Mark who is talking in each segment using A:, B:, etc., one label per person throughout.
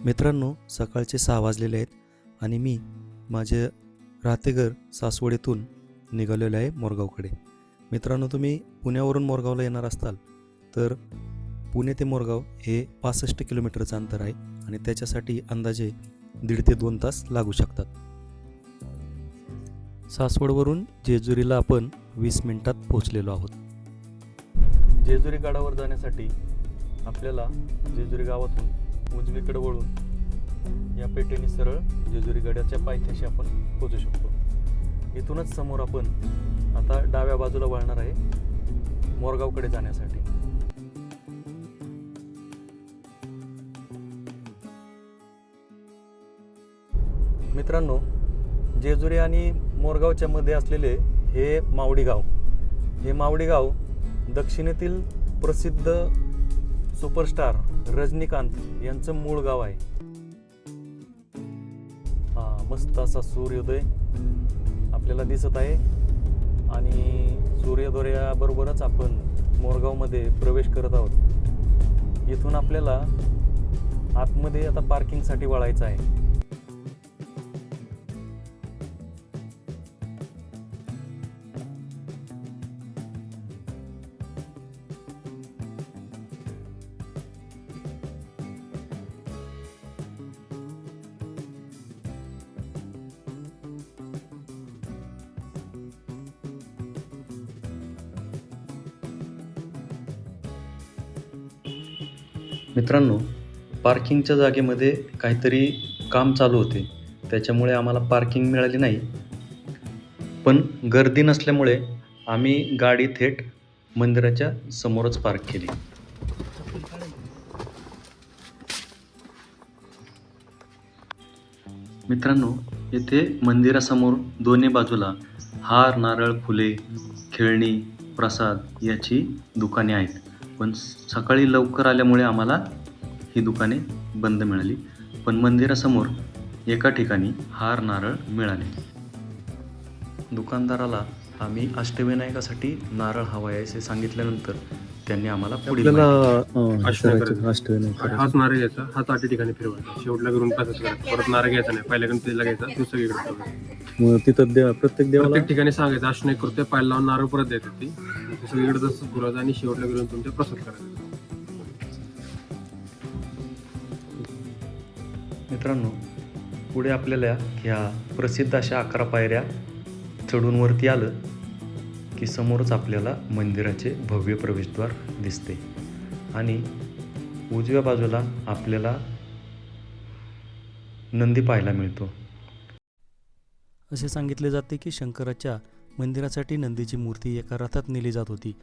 A: मित्रांनो, सकाळचे 6 वाजलेले आहेत आणि मी माझे राहतेघर सासवड निघालेलो आहे मोरगावकडे. मित्रांनो, तुम्ही पुण्यावरून मोरगावला येणार असताल तर पुणे ते मोरगाव हे 65 किलोमीटरचं अंतर आहे आणि त्याच्यासाठी अंदाजे 1.5 ते 2 तास लागू शकतात. सासवडवरून जेजुरीला आपण 20 मिनिटात पोहोचलेलो आहोत. जेजुरी गडावर जाण्यासाठी आपल्याला जेजुरी गावातून उजवीकडे वळून या पेठेने सरळ जेजुरी गडाच्या पायथ्याशी आपण पोहोचू शकतो. इथूनच समोर आपण आता डाव्या बाजूला वळणार आहे मोरगावकडे जाण्यासाठी. मित्रांनो, जेजुरी आणि मोरगावच्या मध्ये असलेले हे मावडी गाव, दक्षिणेतील प्रसिद्ध सुपरस्टार रजनीकांत यांचं मूळ गाव आहे. मस्त असा सूर्योदय आपल्याला दिसत आहे आणि सूर्योदयाबरोबरच आपण मोरगावमध्ये प्रवेश करत आहोत. इथून आपल्याला आतमध्ये आता पार्किंगसाठी वळायचं आहे. मित्रांनो, पार्किंगच्या जागेमध्ये काहीतरी काम चालू होते, त्याच्यामुळे आम्हाला पार्किंग मिळाली नाही. पण गर्दी नसल्यामुळे आम्ही गाडी थेट मंदिराच्या समोरच पार्क केली. मित्रांनो, येथे मंदिरासमोर दोन्ही बाजूला हार, नारळ, फुले, खेळणी, प्रसाद याची दुकाने आहेत. पण सकाळी लवकर आल्यामुळे आम्हाला ही दुकाने बंद मिळाली. पण मंदिरासमोर एका ठिकाणी हार, नारळ मिळाले. दुकानदाराला आम्ही अष्टविनायकासाठी नारळ हवा आहे असे सांगितल्यानंतर त्यांनी आम्हाला पुढील
B: हाच नारळ घ्यायचा, हाच 8 ठिकाणी फिरवायचा, शेवटला करून पाचच करायचा. परत नारळ घ्यायचा नाही, पहिल्या गणपतीला घ्यायचा, तो सगळीकडे फिरवायचा.
A: तिथं प्रत्येक
B: ठिकाणी सांगायचं अष्टविनायक करतोय, पाय लावून नारळ परत द्यायचं, ती सगळीकडे तसं फिरवायचं आणि शेवटला करून तुमच्या प्रसाद करायचा.
A: मित्रांनो, पुढे आपल्याला ह्या प्रसिद्ध अशा 11 पायऱ्या चढून वरती आलं की समोरच आपल्याला मंदिराचे भव्य प्रवेशद्वार दिसते आणि उजव्या बाजूला आपल्याला नंदी पाहायला मिळतो. असे सांगितले जाते की शंकराच्या मंदिरासाठी नंदीची मूर्ती एका रथात नेली जात होती.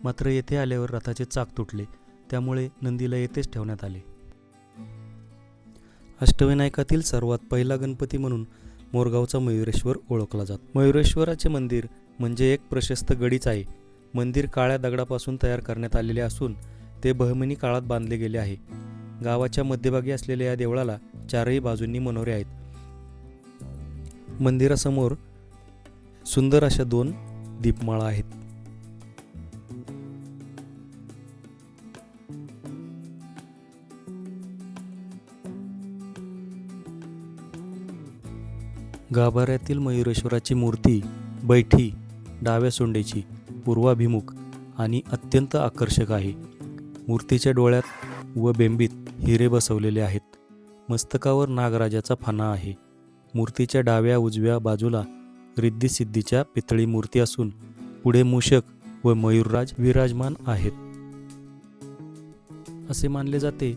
A: मात्र येथे आल्यावर रथाचे चाक तुटले, त्यामुळे नंदीला येथेच ठेवण्यात आले. अष्टविनायकातील सर्वात पहिला गणपती म्हणून मोरगावचा मयुरेश्वर ओळखला जातो. मयुरेश्वराचे मंदिर म्हणजे एक प्रशस्त गडीच आहे. मंदिर काळ्या दगडापासून तयार करण्यात आलेले असून ते बहमनी काळात बांधले गेले आहे. गावाच्या मध्यभागी असलेल्या या देवळाला 4ही बाजूंनी मनोरे आहेत. मंदिरासमोर सुंदर अशा 2 दीपमाळा आहेत. गाभाऱ्यातील मयुरेश्वराची मूर्ती बैठी, डाव्या सोंडेची, पूर्वाभिमुख आणि अत्यंत आकर्षक आहे. मूर्तीच्या डोळ्यात व बेंबीत हिरे बसवलेले आहेत. मस्तकावर नागराजाचा फणा आहे. मूर्तीच्या डाव्या उजव्या बाजूला रिद्धी-सिद्धीच्या पितळी मूर्ती असून पुढे मूषक व मयूरराज विराजमान आहेत. असे मानले जाते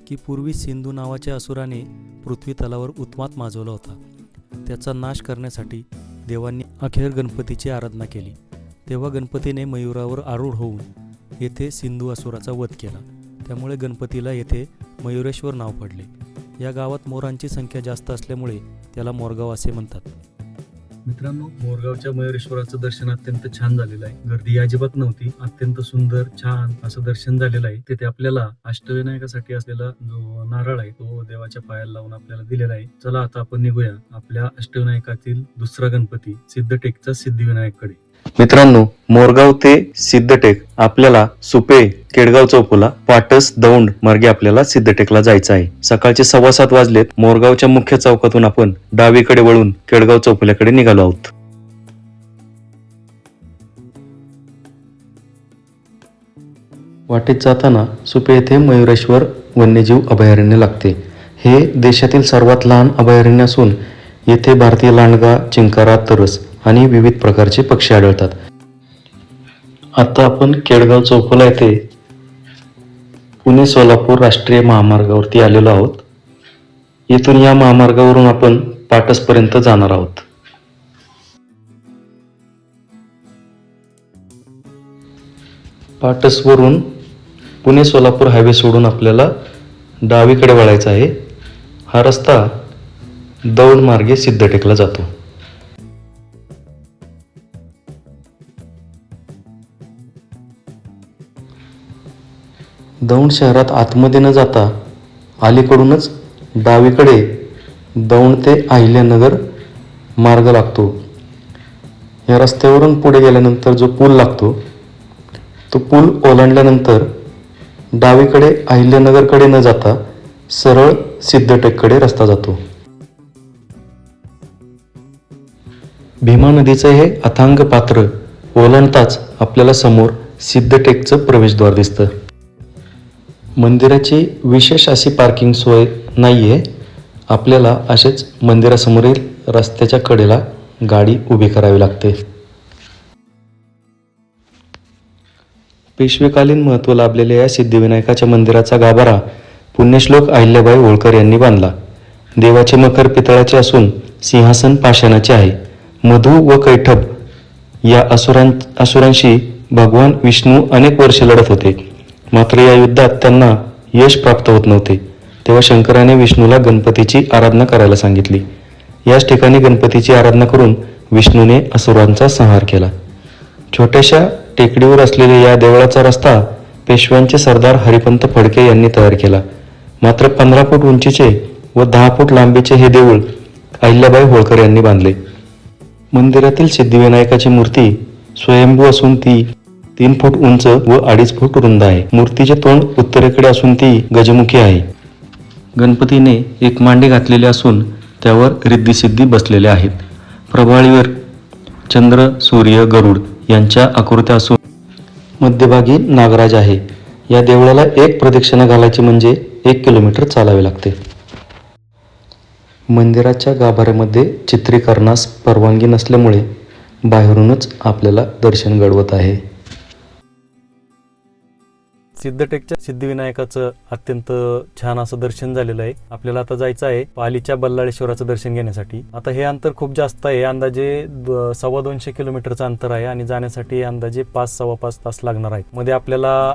A: की पूर्वी सिंधू नावाच्या असुराने पृथ्वी तलावर उत्मात माजवला होता. त्याचा नाश करण्यासाठी देवांनी अखेर गणपतीची आराधना केली. तेव्हा गणपतीने मयूरावर आरूढ होऊन येथे सिंधू असुराचा वध केला. त्यामुळे गणपतीला येथे मयुरेश्वर नाव पडले. या गावात मोरांची संख्या जास्त असल्यामुळे त्याला मोरगाव असे म्हणतात. मित्रांनो, मोरगावच्या मयुरेश्वराचं दर्शन अत्यंत छान झालेलं आहे. गर्दी अजिबात नव्हती. अत्यंत सुंदर छान असं दर्शन झालेलं आहे. तिथे आपल्याला अष्टविनायकासाठी असलेला जो नारळ आहे तो देवाच्या पायाला लावून आपल्याला दिलेला आहे. चला आता आपण निघूया आपल्या अष्टविनायकातील दुसरा गणपती सिद्धटेकचा सिद्धिविनायककडे. मित्रांनो, मोरगाव ते सिद्धटेक आपल्याला सुपे, केडगाव चौफुला, पाटस, दौंड मार्गे आपल्याला सिद्धटेकला जायचं आहे. सकाळचे 7:15 वाजलेत. मोरगावच्या मुख्य चौकातून आपण डावीकडे वळून केडगाव चौफुल्याकडे निघालो आहोत. वाटेत जाताना सुपे येथे मयुरेश्वर वन्यजीव अभयारण्य लागते. हे देशातील सर्वात लहान अभयारण्य असून येथे भारतीय लांडगा, चिंकारा, तरस आणि विविध प्रकारचे पक्षी आढळतात. आता आपण केडगाव चौफुला येथे पुणे सोलापूर राष्ट्रीय महामार्गावरती आलेलो आहोत. येथून या महामार्गावरून आपण पाटसपर्यंत जाणार आहोत. पाटसवरून पुणे सोलापूर हायवे सोडून आपल्याला डावीकडे वळायचा आहे. हा रस्ता दौंड मार्गे सिद्धटेकला जातो. दौंड शहरात आतमध्ये न जाता अलीकडूनच डावीकडे दौंड ते अहिल्यानगर मार्ग लागतो. या रस्त्यावरून पुढे गेल्यानंतर जो पूल लागतो तो पूल ओलांडल्यानंतर डावीकडे अहिल्यानगरकडे न जाता सरळ सिद्धटेककडे रस्ता जातो. भीमा नदीचं हे अथांग पात्र ओलांडताच आपल्याला समोर सिद्धटेकचं प्रवेशद्वार दिसतं. मंदिराची विशेष अशी पार्किंग सोय नाही आहे. आपल्याला असेच मंदिरासमोरील रस्त्याच्या कडेला गाडी उभी करावी लागते. पेशवेकालीन महत्त्व लाभलेल्या या सिद्धिविनायकाच्या मंदिराचा गाभारा पुण्यश्लोक अहिल्याबाई होळकर यांनी बांधला. देवाचे मखर पितळाचे असून सिंहासन पाषाणाचे आहे. मधु व कैटभ या असुरांशी भगवान विष्णू अनेक वर्षे लढत होते. मात्र या युद्धात त्यांना यश प्राप्त होत नव्हते. तेव्हा शंकराने विष्णूला गणपतीची आराधना करायला सांगितली. याच ठिकाणी गणपतीची आराधना करून विष्णूने असुरांचा संहार केला. छोट्याशा टेकडीवर असलेल्या या देवळाचा रस्ता पेशव्यांचे सरदार हरिपंत फडके यांनी तयार केला. मात्र 15 फूट उंचीचे व 10 फूट लांबीचे हे देऊळ अहिल्याबाई होळकर यांनी बांधले. मंदिरातील सिद्धिविनायकाची मूर्ती स्वयंभू असून ती 3 फूट उंच व 2.5 फूट रुंद आहे. मूर्तीचे तोंड उत्तरेकडे असून ती गजमुखी आहे. गणपतीने एक मांडी घातलेली असून त्यावर रिद्धिसिद्धी बसलेल्या आहेत. प्रभाळीवर चंद्र, सूर्य, गरुड यांच्या आकृत्या असून मध्यभागी नागराज आहे. या देवळाला एक प्रदक्षिणा घालायची म्हणजे 1 किलोमीटर चालावे लागते. मंदिराच्या गाभाऱ्यामध्ये चित्रीकरणास परवानगी नसल्यामुळे बाहेरूनच आपल्याला दर्शन घडवत आहे. सिद्धटेकच्या सिद्धिविनायकाचं अत्यंत छान असं दर्शन झालेलं आहे. आपल्याला आता जायचं आहे पालीच्या बल्लाळेश्वराचं दर्शन घेण्यासाठी. आता हे अंतर खूप जास्त आहे. अंदाजे 250 किलोमीटरचं अंतर आहे आणि जाण्यासाठी अंदाजे 5-5.25 तास लागणार आहेत. मध्ये आपल्याला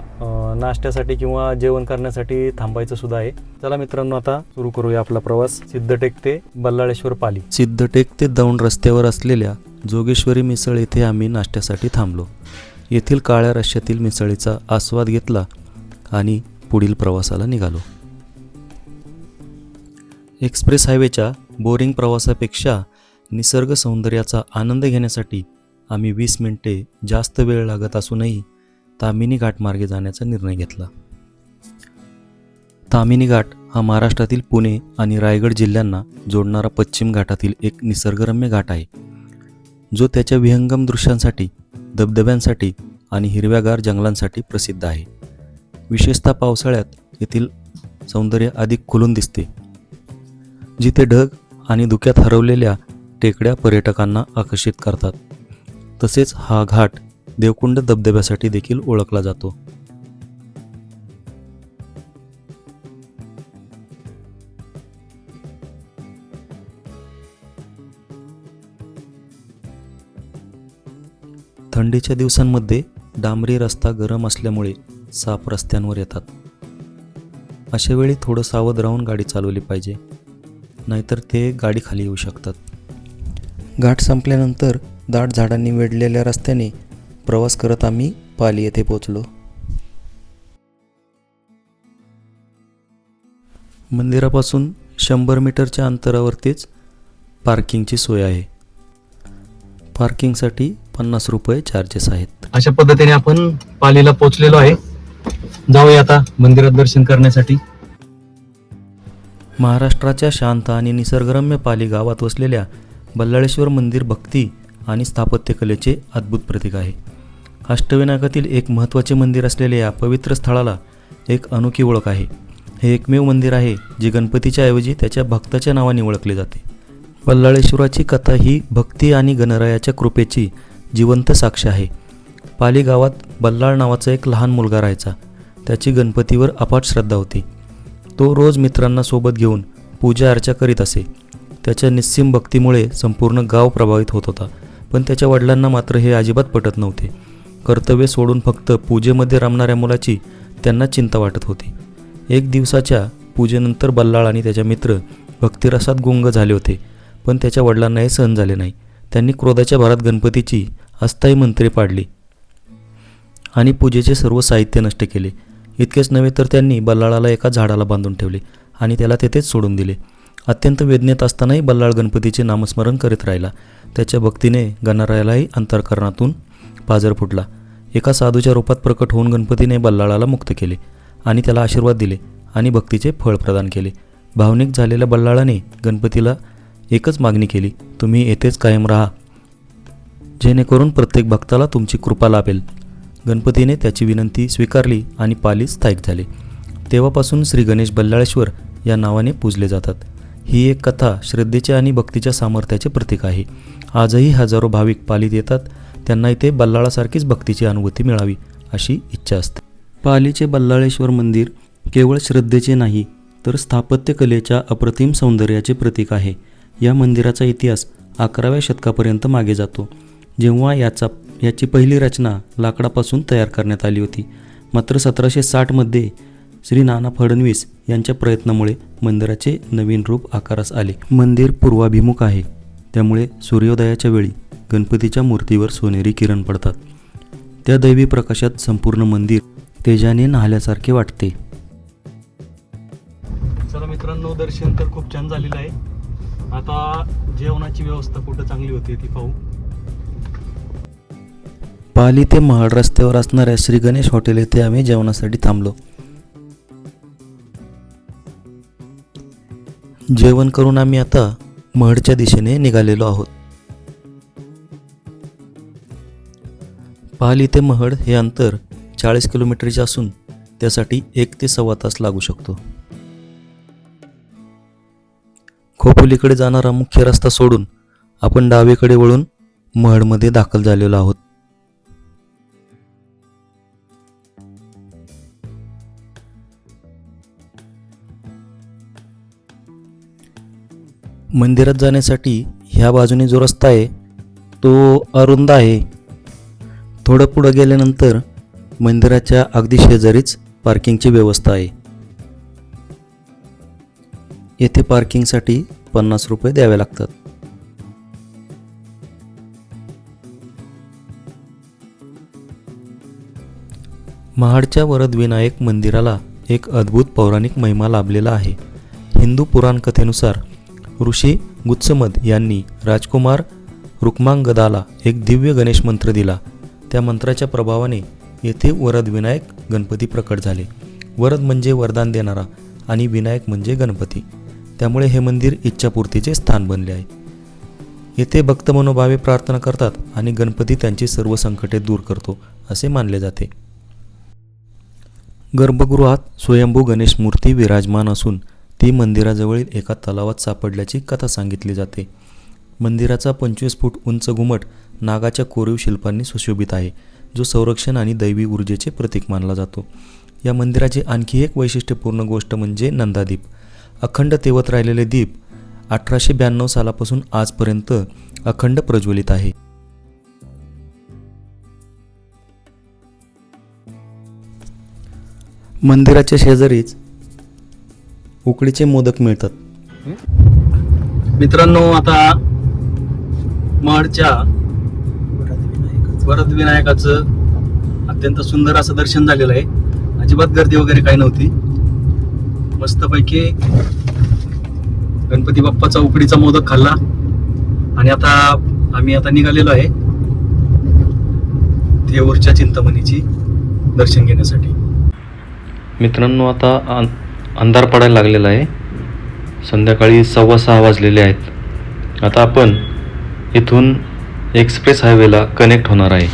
A: नाश्त्यासाठी किंवा जेवण करण्यासाठी थांबायचं सुद्धा आहे. चला मित्रांनो, आता सुरू करूया आपला प्रवास सिद्धटेक ते बल्लाळेश्वर पाली. सिद्धटेक ते दौंड रस्त्यावर असलेल्या जोगेश्वरी मिसळ येथे आम्ही नाश्त्यासाठी थांबलो. येथील काळ्या रश्श्यातील मिसळीचा आस्वाद घेतला आणि पुढील प्रवासाला निघालो. एक्सप्रेस हायवेच्या बोरिंग प्रवासापेक्षा निसर्ग सौंदर्याचा आनंद घेण्यासाठी आम्ही 20 मिनिटे जास्त वेळ लागत असूनही तामिनी घाट मार्गे जाण्याचा निर्णय घेतला. तामिनी घाट हा महाराष्ट्रातील पुणे आणि रायगड जिल्ह्यांना जोडणारा पश्चिम घाटातील एक निसर्गरम्य घाट आहे, जो त्याच्या विहंगम दृश्यांसाठी, धबधब्यांसाठी आणि हिरव्यागार जंगलांसाठी प्रसिद्ध आहे. विशेषतः पावसाळ्यात येथील सौंदर्य अधिक खुलून दिसते, जिथे ढग आणि धुक्यात हरवलेल्या टेकड्या पर्यटकांना आकर्षित करतात. तसेच हा घाट देवकुंड धबधब्यासाठी देखील ओळखला जातो. थंडीच्या दिवसांमध्ये डांबरी रस्ता गरम असल्यामुळे साप रस्त्यांवर येतात. अशा वेळी थोडं सावध राहून गाडी चालवली पाहिजे, नाहीतर ते गाडी खाली येऊ शकतात. घाट संपल्यानंतर दाट झाडांनी वेढलेल्या रस्त्याने प्रवास करत आम्ही पाली येथे पोहोचलो. मंदिरापासून 100 मीटरच्या अंतरावरतीच पार्किंगची सोय आहे. पार्किंगसाठी 50 रुपये चार्जेस आहेत.
C: अशा पद्धतीने आपण पालीला पोहोचलेलो आहे. जाऊया आता मंदिरात दर्शन करण्यासाठी.
A: महाराष्ट्राच्या शांत आणि निसर्गरम्य पाली गावात वसलेल्या बल्लाळेश्वर मंदिर भक्ती आणि स्थापत्यकलेचे अद्भुत प्रतीक आहे. अष्टविनायकातील एक महत्त्वाचे मंदिर असलेल्या या पवित्र स्थळाला एक अनोखी ओळख आहे. हे एकमेव मंदिर आहे जे गणपतीच्या ऐवजी त्याच्या भक्ताच्या नावाने ओळखले जाते. बल्लाळेश्वराची कथा ही भक्ती आणि गणरायाच्या कृपेची जिवंत साक्ष आहे. पाली गावात बल्लाळ नावाचा एक लहान मुलगा राहायचा. त्याची गणपतीवर अफाट श्रद्धा होती. तो रोज मित्रांना सोबत घेऊन पूजा अर्चा करीत असे. त्याच्या निस्सीम भक्तीमुळे संपूर्ण गाव प्रभावित होत होता. पण त्याच्या वडिलांना मात्र हे अजिबात पटत नव्हते. कर्तव्य सोडून फक्त पूजेमध्ये रमणाऱ्या मुलाची त्यांना चिंता वाटत होती. एक दिवसाच्या पूजेनंतर बल्लाळ आणि त्याचा मित्र भक्तिरसात गुंग झाले होते. पण त्याच्या वडिलांना हे सहन झाले नाही. त्यांनी क्रोधाच्या भरात गणपतीची अस्थायी मंत्रे पाडली आणि पूजेचे सर्व साहित्य नष्ट केले. इतकेच नव्हे तर त्यांनी बल्लाळाला एका झाडाला बांधून ठेवले आणि त्याला तेथेच सोडून दिले. अत्यंत वेदनेत असतानाही बल्लाळ गणपतीचे नामस्मरण करीत राहिला. त्याच्या भक्तीने गणरायालाही अंतःकरणातून पाझर फुटला. एका साधूच्या रूपात प्रकट होऊन गणपतीने बल्लाळाला मुक्त केले आणि त्याला आशीर्वाद दिले आणि भक्तीचे फळ प्रदान केले. भावनिक झालेल्या बल्लाळाने गणपतीला एकच मागणी केली, तुम्ही येथेच कायम राहा, जेणेकरून प्रत्येक भक्ताला तुमची कृपा लाभेल. गणपतीने त्याची विनंती स्वीकारली आणि पालीत स्थायिक झाले. तेव्हापासून श्री गणेश बल्लाळेश्वर या नावाने पूजले जातात. ही एक कथा श्रद्धेच्या आणि भक्तीच्या सामर्थ्याचे प्रतीक आहे. आजही हजारो भाविक पालीत येतात. त्यांना इथे बल्लाळासारखीच भक्तीची अनुभूती मिळावी अशी इच्छा असते. पालीचे बल्लाळेश्वर मंदिर केवळ श्रद्धेचे नाही तर स्थापत्यकलेच्या अप्रतिम सौंदर्याचे प्रतीक आहे. या मंदिराचा इतिहास 11व्या शतकापर्यंत मागे जातो, जेव्हा याची पहिली रचना लाकडापासून तयार करण्यात आली होती. मात्र 1760मध्ये श्री नाना फडणवीस यांच्या प्रयत्नामुळे मंदिराचे नवीन रूप आकारास आले. मंदिर पूर्वाभिमुख आहे, त्यामुळे सूर्योदयाच्या वेळी गणपतीच्या मूर्तीवर सोनेरी किरण पडतात. त्या दैवी प्रकाशात संपूर्ण मंदिर तेजाने न्हाल्यासारखे वाटते.
C: चला मित्रांनो, दर्शन तर खूप छान झालेलं आहे. आता जेवणाची व्यवस्था कुठं चांगली होती ती पाहू.
A: पाली ते महाड रस्त्यावर असणाऱ्या श्री गणेश हॉटेल येथे आम्ही जेवणासाठी थांबलो. जेवण करून आम्ही आता महडच्या दिशेने निघालेलो आहोत. पाली ते महड हे अंतर 40 किलोमीटरचे असून त्यासाठी 1 ते सव्वा तास लागू शकतो. खोपोलीकडे जाणारा मुख्य रस्ता सोडून आपण डावीकडे वळून महडमध्ये दाखल झालेलो आहोत. मंदिरात जाण्यासाठी ह्या बाजूने जो रस्ता आहे तो अरुंद आहे. थोडं पुढं गेल्यानंतर मंदिराच्या अगदी शेजारीच पार्किंगची व्यवस्था आहे. येथे पार्किंगसाठी 50 रुपये द्यावे लागतात. महाडच्या वरदविनायक मंदिराला एक अद्भुत पौराणिक महिमा लाभलेला आहे. हिंदू पुराण कथेनुसार ऋषी गुत्समद यांनी राजकुमार रुक्मांगदाला एक दिव्य गणेश मंत्र दिला. त्या मंत्राच्या प्रभावाने येथे वरदविनायक गणपती प्रकट झाले. वरद म्हणजे वरदान देणारा आणि विनायक म्हणजे गणपती. त्यामुळे हे मंदिर इच्छापूर्तीचे स्थान बनले आहे. येथे भक्त मनोभावे प्रार्थना करतात आणि गणपती त्यांची सर्व संकटे दूर करतो असे मानले जाते. गर्भगृहात स्वयंभू गणेश मूर्ती विराजमान असून ती मंदिराजवळील एका तलावात सापडल्याची कथा सांगितली जाते. मंदिराचा 25 फूट उंच घुमट नागाच्या कोरीव शिल्पांनी सुशोभित आहे, जो संरक्षण आणि दैवी ऊर्जेचे प्रतीक मानला जातो. या मंदिराची आणखी एक वैशिष्ट्यपूर्ण गोष्ट म्हणजे नंदादीप. अखंड तेवत राहिलेले दीप 1892 सालापासून आजपर्यंत अखंड प्रज्वलित आहे. मंदिराच्या शेजारीच उकडीचे मोदक मिळतात.
C: मित्रांनो, आता महडच्या वरदविनायकाचं अत्यंत सुंदर असं दर्शन झालेलं आहे. अजिबात गर्दी वगैरे काही नव्हती. मस्तपैकी गणपती बाप्पाचा उकडीचा मोदक खाल्ला आणि आता आम्ही निघालेलो आहे. थेऊरच्या चिंतामणीची दर्शन घेण्यासाठी.
A: मित्रांनो, आता अंधार पडायला लागलेला आहे. संध्याकाळी 6:15 वाजलेले आहेत. आता आपण इथून एक्सप्रेस हायवेला कनेक्ट होणार आहे.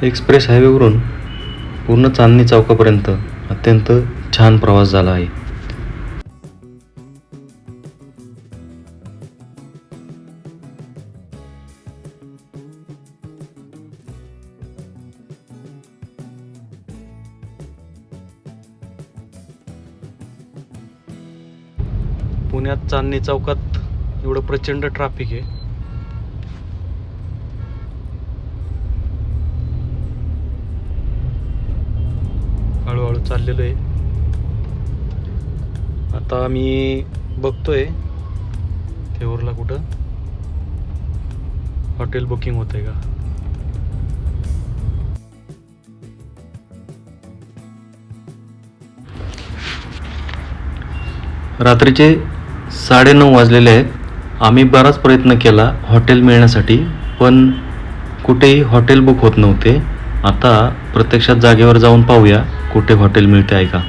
A: एक्सप्रेस हायवेवरून पूर्ण चांदणी चौकापर्यंत अत्यंत छान प्रवास झाला आहे. पुण्यात चांदणी चौकात एवढं प्रचंड ट्रॅफिक आहे. हळूहळू चाललेलो आहे. आता मी बघतोय थेऊरला कुठं हॉटेल बुकिंग होतंय का. रात्रीचे 9:30 वाजलेले आहेत. आम्ही बराच प्रयत्न केला हॉटेल मिळण्यासाठी, पण कुठेही हॉटेल बुक होत नव्हते. आता प्रत्यक्षात जागेवर जाऊन पाहूया कुठे हॉटेल मिळते आहे का.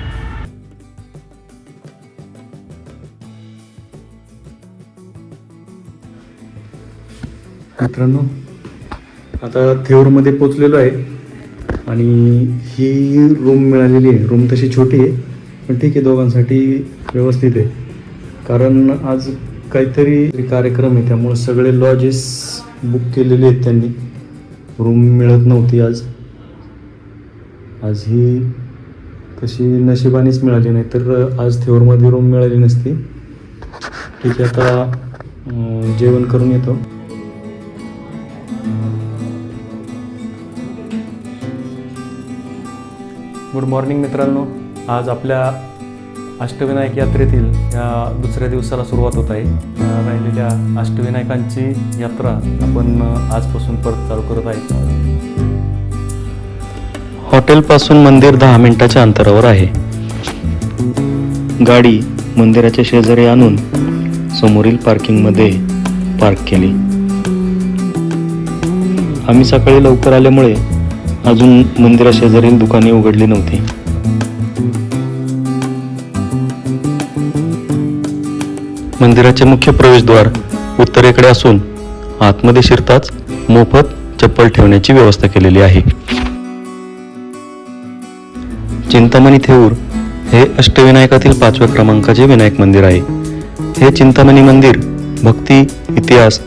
A: मित्रांनो, आता थेऊरमध्ये पोचलेलो आहे आणि ही रूम मिळालेली आहे. रूम तशी छोटी आहे, पण ठीक आहे, दोघांसाठी व्यवस्थित आहे. कारण आज काहीतरी कार्यक्रम आहे, त्यामुळे सगळे लॉजेस बुक केलेले आहेत त्यांनी. रूम मिळत नव्हती आज ही तशी नशिबानेच मिळाली, नाही तर आज थेऊरमध्ये रूम मिळाली नसती. ठीक आहे, आता जेवण करून येतो. गुड मॉर्निंग मित्रांनो. आज आपल्या अष्टविनायक यात्रेतील या दुसऱ्या दिवसाला सुरुवात होत आहे. राहिलेल्या अष्टविनायकांची यात्रा आपण आजपासून परत चालू करत आहे. हॉटेलपासून मंदिर 10 मिनिटाच्या अंतरावर आहे. गाडी मंदिराच्या शेजारी आणून समोरील पार्किंगमध्ये पार्क केली. आम्ही सकाळी लवकर आल्यामुळे अजून मंदिराशेजारील दुकाने उघडली नव्हती. मंदिराचे मुख्य प्रवेशद्वार उत्तरेकडे असून आतमध्ये शिरताच मोफत चप्पल ठेवण्याची व्यवस्था केलेली आहे. चिंतामणी थेऊर हे अष्टविनायकातील 5व्या क्रमांकाचे विनायक मंदिर आहे. हे चिंतामणी मंदिर भक्ती, इतिहास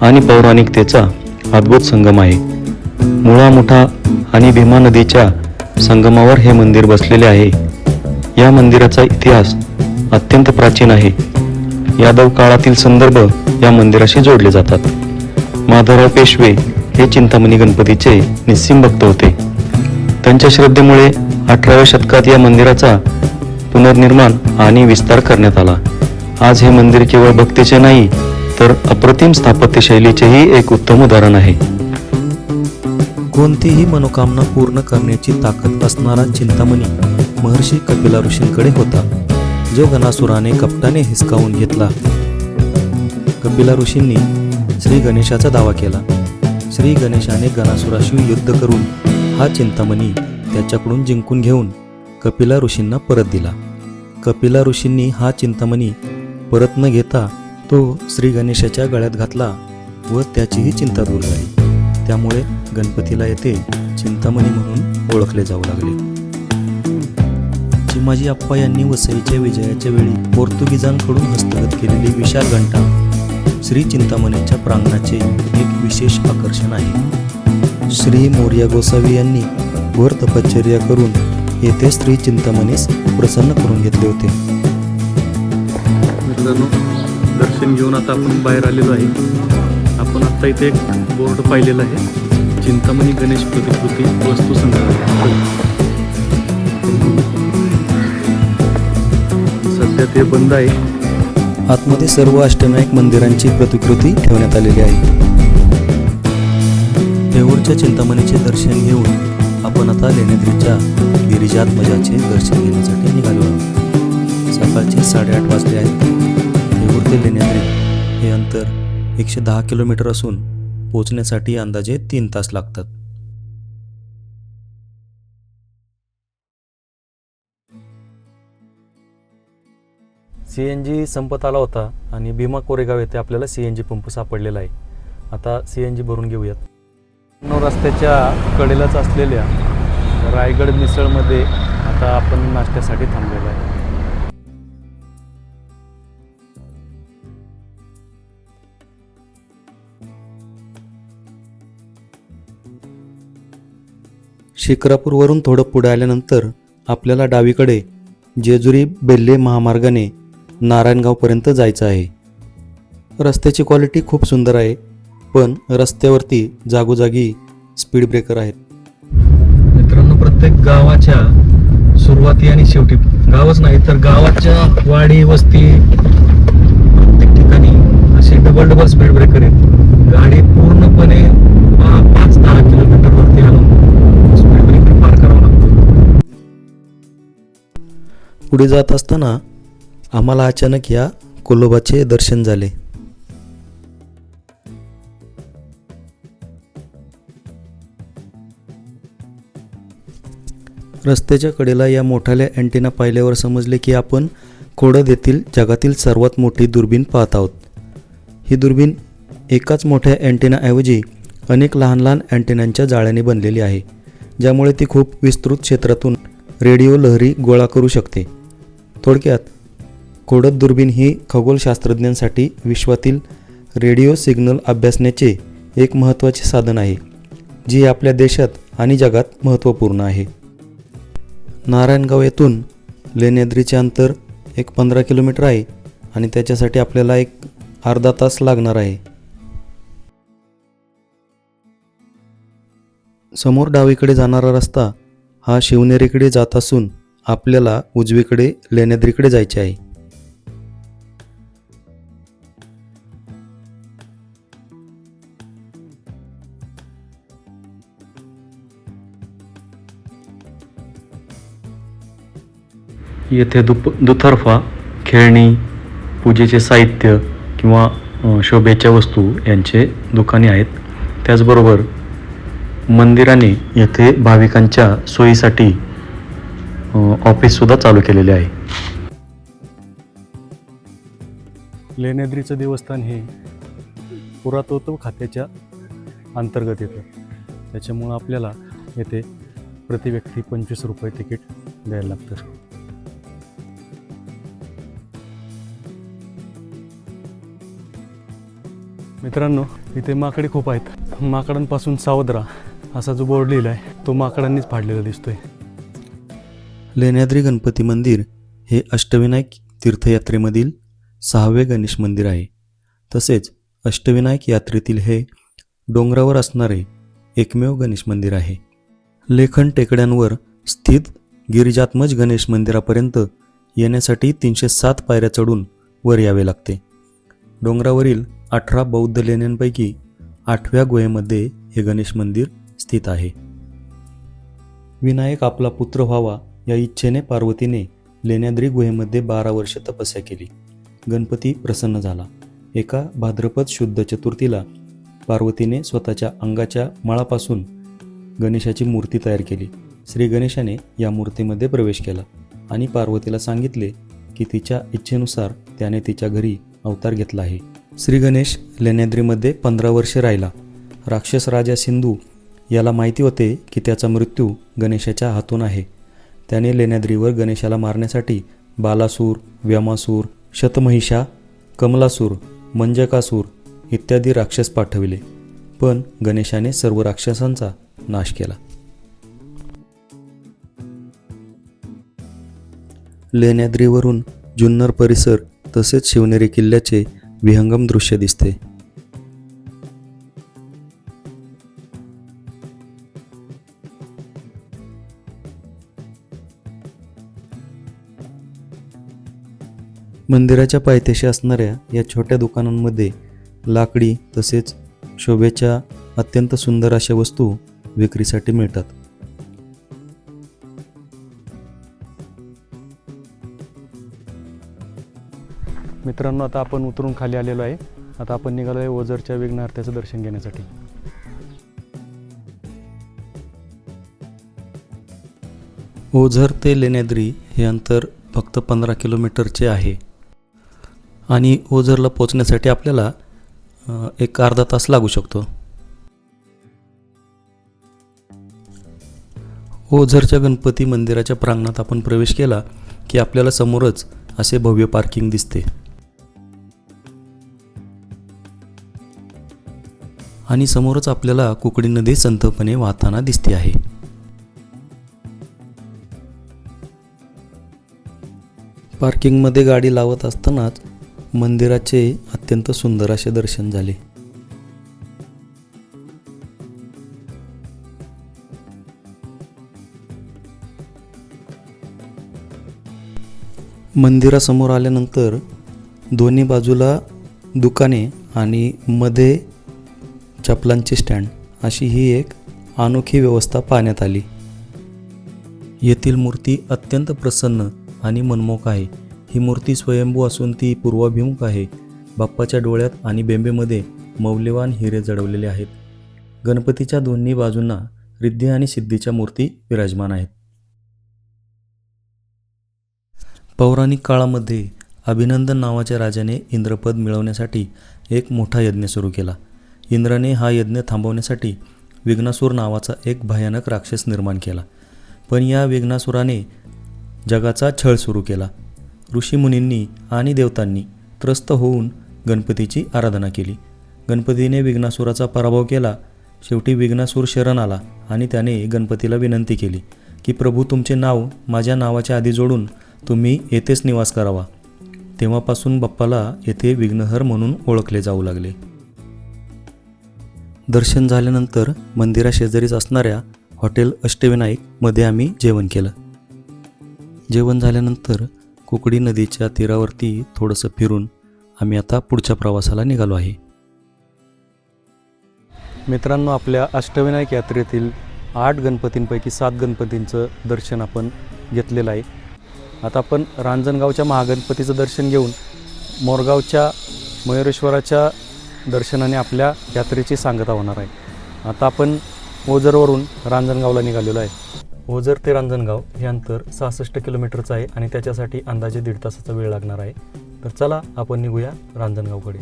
A: आणि पौराणिकतेचा अद्भुत संगम आहे. मुळा मुठा आणि भीमा नदीच्या संगमावर हे मंदिर बसलेले आहे. या मंदिराचा इतिहास अत्यंत प्राचीन आहे. यादव काळातील संदर्भ या मंदिराशी जोडले जातात. माधवराव पेशवे हे चिंतामणी गणपतीचे निस्सीम भक्त होते. त्यांच्या श्रद्धेमुळे 18व्या शतकात या मंदिराचा पुनर्निर्माण आणि विस्तार करण्यात आला. आज हे मंदिर केवळ भक्तीचे नाही, तर अप्रतिम स्थापत्य शैलीचेही एक उत्तम उदाहरण आहे. कोणतीही मनोकामना पूर्ण करण्याची ताकद असणारा चिंतामणी महर्षी कपिला ऋषींकडे होता, जो गणासुराने कपटाने हिसकावून घेतला. कपिला ऋषींनी श्री गणेशाचा दावा केला. श्री गणेशाने गणासुराशी युद्ध करून हा चिंतामणी त्याच्याकडून जिंकून घेऊन कपिला ऋषींना परत दिला. कपिला ऋषींनी हा चिंतामणी परत न घेता तो श्री गणेशाच्या गळ्यात घातला व त्याचीही चिंता दूर झाली. त्यामुळे गणपतीला येथे चिंतामणी म्हणून ओळखले जाऊ लागले. चिमाजी आप्पा यांनी वसईच्या विजयाच्या वेळी पोर्तुगीजांकडून हस्तगत केलेली विशाल घंटा श्री चिंतामणीच्या प्रांगणाचे एक विशेष आकर्षण आहे. श्री मोरया गोसावी यांनी घोर तपश्चर्या करून येथे श्री चिंतामणीस प्रसन्न करून घेतले होते. मित्रांनो, दर्शन घेऊन आता आपण बाहेर आलेलो आहे. आपण आता इथे एक बोर्ड पाहिलेला आहे, चिंतामणी गणेश प्रतिकृती वस्तू संग्रहालय.
C: सध्या ते बंद आहे.
A: आतमध्ये सर्व अष्टविनायक मंदिरांची प्रतिकृती ठेवण्यात आलेली आहे. देऊळच्या चिंतामणीचे दर्शन घेऊन आपण आता लेण्याद्रीच्या गिरिजात्मजाचे दर्शन घेण्यासाठी निघालो आहोत. सकाळचे 8:30 वाजले आहेत. देऊळ ते लेण्याद्री हे अंतर 110 किलोमीटर असून पोहोचण्यासाठी अंदाजे 3 तास लागतात. CNG संपत आला होता आणि भीमा कोरेगाव येथे आपल्याला CNG पंप सापडलेला आहे. आता CNG भरून घेऊयात. रस्त्याच्या कडेलाच असलेल्या रायगड मिसळमध्ये आता आपण नाश्त्यासाठी थांबलेलो आहे. शिक्रापूरवरून थोडं पुढे आल्यानंतर आपल्याला डावीकडे जेजुरी बेल्ले महामार्गाने नारायणगावपर्यंत जायचं आहे. रस्त्याची क्वालिटी खूप सुंदर आहे, पण रस्त्यावरती जागोजागी स्पीड ब्रेकर आहेत.
C: मित्रांनो, प्रत्येक गावाच्या सुरुवाती आणि शेवटी, गावच नाही तर गावाच्या वाडी वस्ती प्रत्येक ठिकाणी असे डबल स्पीड ब्रेकर आहेत. गाडी पूर्णपणे 5-10 किलोमीटर वरती आणून स्पीड ब्रेकर पार करावं लागतं.
A: पुढे जात असताना आम्हाला अचानक या कोलोबाचे दर्शन झाले. रस्त्याच्या कडेला या मोठाल्या अँटेना पाहिल्यावर समजले की आपण खोडद येथील जगातील सर्वात मोठी दुर्बीण पाहत आहोत. ही दुर्बीण एकाच मोठ्या अँटेनाऐवजी अनेक लहान लहान अँटेनांच्या जाळ्याने बनलेली आहे, ज्यामुळे ती खूप विस्तृत क्षेत्रातून रेडिओ लहरी गोळा करू शकते. थोडक्यात खोडद दुर्बीण ही खगोलशास्त्रज्ञांसाठी विश्वातील रेडिओ सिग्नल अभ्यासण्याचे एक महत्त्वाचे साधन आहे, जी आपल्या देशात आणि जगात महत्त्वपूर्ण आहे. नारायणगाव येथून लेण्याद्रीचे अंतर 15 किलोमीटर आहे आणि त्याच्यासाठी आपल्याला अर्धा तास लागणार आहे. समोर डावीकडे जाणारा रस्ता हा शिवनेरीकडे जात असून आपल्याला उजवीकडे लेण्याद्रीकडे जायचे आहे.
C: येथे दुतर्फा खेळणी, पूजेचे साहित्य किंवा शोभेच्या वस्तू यांचे दुकाने आहेत. त्याचबरोबर मंदिराने येथे भाविकांच्या सोयीसाठी ऑफिससुद्धा चालू केलेले आहे.
A: लेण्याद्रीचं देवस्थान हे पुरातत्व खात्याच्या अंतर्गत येतं. त्याच्यामुळं आपल्याला येथे प्रति व्यक्ती 25 रुपये तिकीट द्यायला लागतं. मित्रांनो, इथे माकडे खूप आहेत. माकडांपासून सावध राहा असा जो बोर्ड लिहिला आहे तो माकडांनीच फाडलेला दिसतोय. लेण्याद्री गणपती मंदिर हे अष्टविनायक तीर्थयात्रेमधील 6वे गणेश मंदिर आहे. तसेच अष्टविनायक यात्रेतील हे डोंगरावर असणारे एकमेव गणेश मंदिर आहे. लेखन टेकड्यांवर स्थित गिरिजात्मज गणेश मंदिरापर्यंत येण्यासाठी 307 पायऱ्या चढून वर यावे लागते. डोंगरावरील 18 बौद्ध लेण्यांपैकी 8व्या गुहेमध्ये हे गणेश मंदिर स्थित आहे. विनायक आपला पुत्र व्हावा या इच्छेने पार्वतीने लेण्याद्री गुहेमध्ये 12 वर्ष तपस्या केली. गणपती प्रसन्न झाला. एका भाद्रपद शुद्ध चतुर्थीला पार्वतीने स्वतःच्या अंगाच्या मळापासून गणेशाची मूर्ती तयार केली. श्री गणेशाने या मूर्तीमध्ये प्रवेश केला आणि पार्वतीला सांगितले की तिच्या इच्छेनुसार त्याने तिच्या घरी अवतार घेतला आहे. श्री गणेश लेण्याद्रीमध्ये 15 वर्षे राहिला. राक्षस राजा सिंधू याला माहिती होते की त्याचा मृत्यू गणेशाच्या हातून आहे. त्याने लेण्याद्रीवर गणेशाला मारण्यासाठी बालासूर, व्यामासूर, शतमहिषा, कमलासूर, मंजकासूर इत्यादी राक्षस पाठविले, पण गणेशाने सर्व राक्षसांचा नाश केला. लेण्याद्रीवरून जुन्नर परिसर तसेच शिवनेरी किल्ल्याचे विहंगम दृश्य दिसते. मंदिराच्या पायथ्याशी असणाऱ्या या छोट्या दुकानांमध्ये लाकडी तसेच शोभेच्या अत्यंत सुंदर अशा वस्तू विक्रीसाठी मिळतात. मित्रांनो, आता आपण उतरून खाली आलेलो आहे. आता आपण निघालो आहे ओझरच्या विघ्नहर्त्याचं दर्शन घेण्यासाठी. ओझर ते लेण्याद्री हे अंतर फक्त 15 किलोमीटरचे आहे आणि ओझरला पोचण्यासाठी आपल्याला एक अर्धा तास लागू शकतो. ओझरच्या गणपती मंदिराच्या प्रांगणात आपण प्रवेश केला की आपल्याला समोरच असे भव्य पार्किंग दिसते आणि समोरच आपल्याला कुकडी नदी संथपणे वाहताना दिसते आहे. पार्किंगमध्ये गाडी लावत असतानाच मंदिराचे अत्यंत सुंदर असे दर्शन झाले. मंदिरासमोर आल्यानंतर दोन्ही बाजूला दुकाने आणि मध्ये चपलांचे स्टँड अशी ही एक अनोखी व्यवस्था पाहण्यात आली. येथील मूर्ती अत्यंत प्रसन्न आणि मनमोहक आहे. ही मूर्ती स्वयंभू असून ती पूर्वाभिमुख आहे. बाप्पाच्या डोळ्यात आणि बेंबेमध्ये मौल्यवान हिरे जडवलेले आहेत. गणपतीच्या दोन्ही बाजूंना रिद्धी आणि सिद्धीच्या मूर्ती विराजमान आहेत. पौराणिक काळामध्ये अभिनंदन नावाच्या राजाने इंद्रपद मिळवण्यासाठी एक मोठा यज्ञ सुरू केला. इंद्राने हा यज्ञ थांबवण्यासाठी विघ्नासूर नावाचा एक भयानक राक्षस निर्माण केला. पण या विघ्नासुराने जगाचा छळ सुरू केला. ऋषीमुनींनी आणि देवतांनी त्रस्त होऊन गणपतीची आराधना केली. गणपतीने विघ्नासुराचा पराभव केला. शेवटी विघ्नासूर शरण आला आणि त्याने गणपतीला विनंती केली की प्रभू, तुमचे नाव माझ्या नावाच्या आधी जोडून तुम्ही येथेच निवास करावा. तेव्हापासून बाप्पाला येथे विघ्नहर म्हणून ओळखले जाऊ लागले. दर्शन झाल्यानंतर मंदिराशेजारीच असणाऱ्या हॉटेल अष्टविनायक मध्ये आम्ही जेवण केलं. जेवण झाल्यानंतर कुकडी नदीच्या तीरावरती थोडंसं फिरून आम्ही आता पुढच्या प्रवासाला निघालो आहे. मित्रांनो, आपल्या अष्टविनायक यात्रेतील 8 गणपतींपैकी 7 गणपतींचं दर्शन आपण घेतलेलं आहे. आता आपण रांजणगावच्या महागणपतीचं दर्शन घेऊन मोरगावच्या मयुरेश्वराच्या दर्शनाने आपल्या यात्रेची सांगता होणार आहे. आता आपण ओझरवरून रांजणगावला निघालेलो आहे. ओझर ते रांजणगाव हे अंतर 66 किलोमीटरचं आहे आणि त्याच्यासाठी अंदाजे 1.5 तासाचा वेळ लागणार आहे. तर चला आपण निघूया रांजणगावकडे.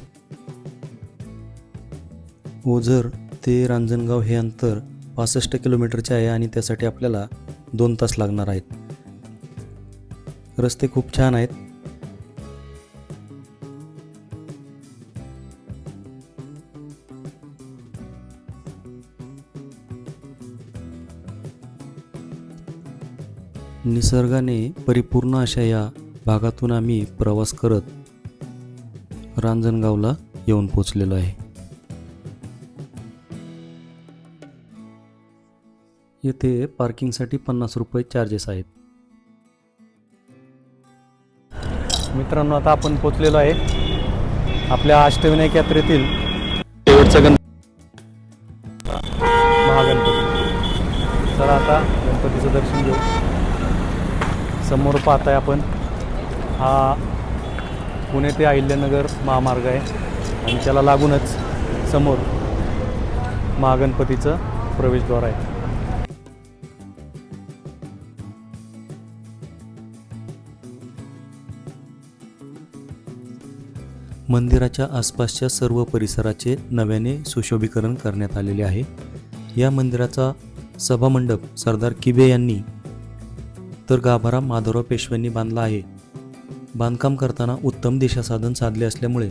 A: ओझर ते रांजणगाव हे अंतर 65 किलोमीटरचे आहे आणि त्यासाठी आपल्याला 2 तास लागणार आहेत. रस्ते खूप छान आहेत. निसर्गाने परिपूर्ण अशा या भागातून आम्ही प्रवास करत रांजणगावला येऊन पोचलेलो आहे. येथे पार्किंगसाठी 50 रुपये चार्जेस आहेत. मित्रांनो, आता आपण पोचलेलो आहे आपल्या अष्टविनायक यात्रेतील शेवटचा महागणपती. चला आता गणपतीचं दर्शन घेऊ. समोर पाहताय आपण, हा पुणे ते अहिल्यानगर महामार्ग आहे आणि त्याला लागूनच समोर महागणपतीचं प्रवेशद्वार आहे. मंदिराच्या आसपासच्या सर्व परिसराचे नव्याने सुशोभीकरण करण्यात आलेले आहे. या मंदिराचा सभामंडप सरदार किबे यांनी तर गाभारा माधवराव पेशव्यांनी बांधला आहे. बांधकाम करताना उत्तम दिशासाधन साधले असल्यामुळे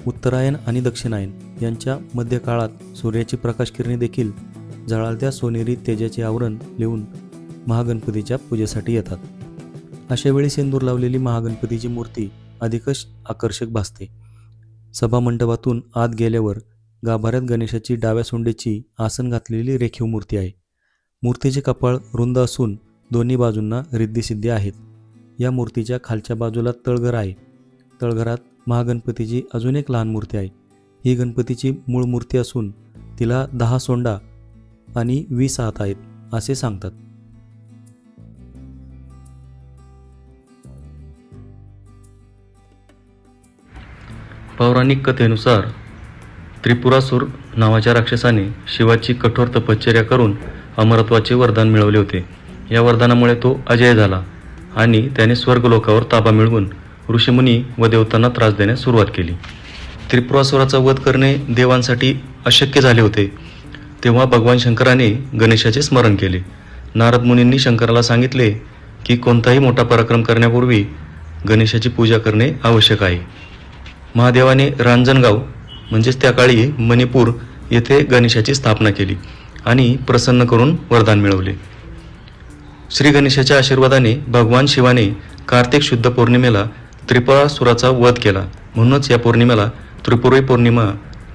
A: उत्तरायण आणि दक्षिणायन यांच्या मध्यकाळात सूर्याची प्रकाशकिरणे देखील झळाळत्या सोनेरी तेजाचे आवरण लिहून महागणपतीच्या पूजेसाठी येतात. अशावेळी सिंदूर लावलेली महागणपतीची मूर्ती अधिकच आकर्षक भासते. सभामंडपातून आत गेल्यावर गाभाऱ्यात गणेशाची डाव्या सोंडेची आसन घातलेली रेखीव मूर्ती आहे. मूर्तीचे कपाळ रुंद असून दोन्ही बाजूंना रिद्धिसिद्धी आहेत. या मूर्तीच्या खालच्या बाजूला तळघर आहे तळघरात महागणपतीची अजून एक लहान मूर्ती आहे. ही गणपतीची मूळ मूर्ती असून तिला 10 सोंडा आणि 20 हात आहेत असे सांगतात.
C: पौराणिक कथेनुसार त्रिपुरासूर नावाच्या राक्षसाने शिवाची कठोर तपश्चर्या करून अमरत्वाचे वरदान मिळवले होते. या वरदानामुळे तो अजय झाला आणि त्याने स्वर्गलोकावर ताबा मिळवून ऋषीमुनी व देवतांना त्रास देण्यास सुरुवात केली. त्रिपुरासुराचा वध करणे देवांसाठी अशक्य झाले होते. तेव्हा भगवान शंकराने गणेशाचे स्मरण केले. नारद मुनींनी शंकराला सांगितले की कोणताही मोठा पराक्रम करण्यापूर्वी गणेशाची पूजा करणे आवश्यक आहे. महादेवाने रांजणगाव म्हणजेच त्या काळी मणिपूर येथे गणेशाची स्थापना केली आणि प्रसन्न करून वरदान मिळवले. श्री गणेशाच्या आशीर्वादाने भगवान शिवाने कार्तिक शुद्ध पौर्णिमेला त्रिपुरासुराचा वध केला. म्हणूनच या पौर्णिमेला त्रिपुरी पौर्णिमा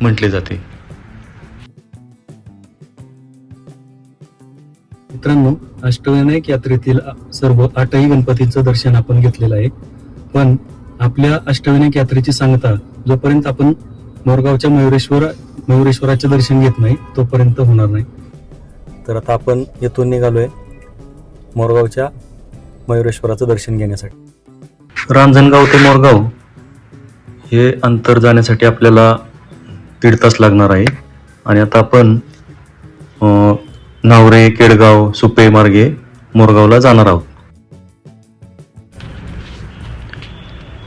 C: म्हटले जाते.
A: मित्रांनो, अष्टविनायक यात्रेतील सर्व 8ही गणपतींचं दर्शन आपण घेतलेलं आहे. पण आपल्या अष्टविनायक यात्रेची सांगता जोपर्यंत आपण मोरगावच्या मयुरेश्वराचे दर्शन घेत नाही तोपर्यंत होणार नाही. तर आता आपण येथून निघालोय मोरगावच्या मयुरेश्वराचं दर्शन घेण्यासाठी.
C: रांजणगाव ते मोरगाव हे अंतर जाण्यासाठी आपल्याला 1.5 तास लागणार आहे. आणि आता आपण नावरे, केडगाव, सुपे मार्गे मोरगावला जाणार आहोत.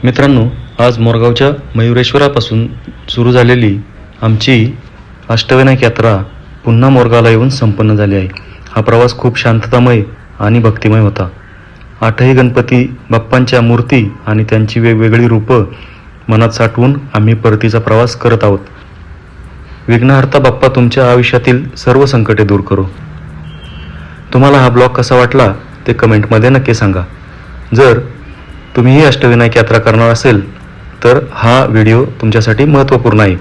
C: मित्रांनो, आज मोरगावच्या मयुरेश्वरापासून सुरू झालेली आमची अष्टविनायक यात्रा पुन्हा मोरगावला येऊन संपन्न झाली आहे. हा प्रवास खूप शांततामय आणि भक्तिमय होता. 8ही गणपती बाप्पांच्या मूर्ती आणि त्यांची वेगवेगळी रूपं मनात साठवून आम्ही परतीचा प्रवास करत आहोत. विघ्नहर्ता बाप्पा तुमच्या आयुष्यातील सर्व संकटे दूर करो. तुम्हाला हा ब्लॉग कसा वाटला ते कमेंटमध्ये नक्की सांगा. जर तुम्हीही अष्टविनायक यात्रा करणार असेल तर हा व्हिडिओ तुमच्यासाठी महत्त्वपूर्ण आहे.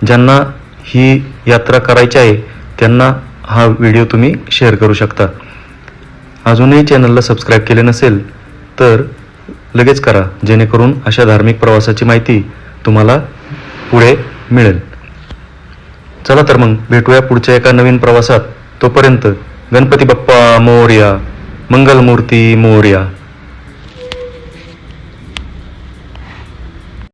C: ज्यांना ही यात्रा करायची आहे त्यांना हा व्हिडिओ तुम्ही शेअर करू शकता. अजूनही चॅनलला सबस्क्राईब केले नसेल तर लगेच करा, जेणेकरून अशा धार्मिक प्रवासाची माहिती तुम्हाला पुढे मिळेल. चला तर मग भेटूया पुढच्या एका नवीन प्रवासात. तोपर्यंत गणपती बाप्पा मोरया, मंगलमूर्ती मोरया.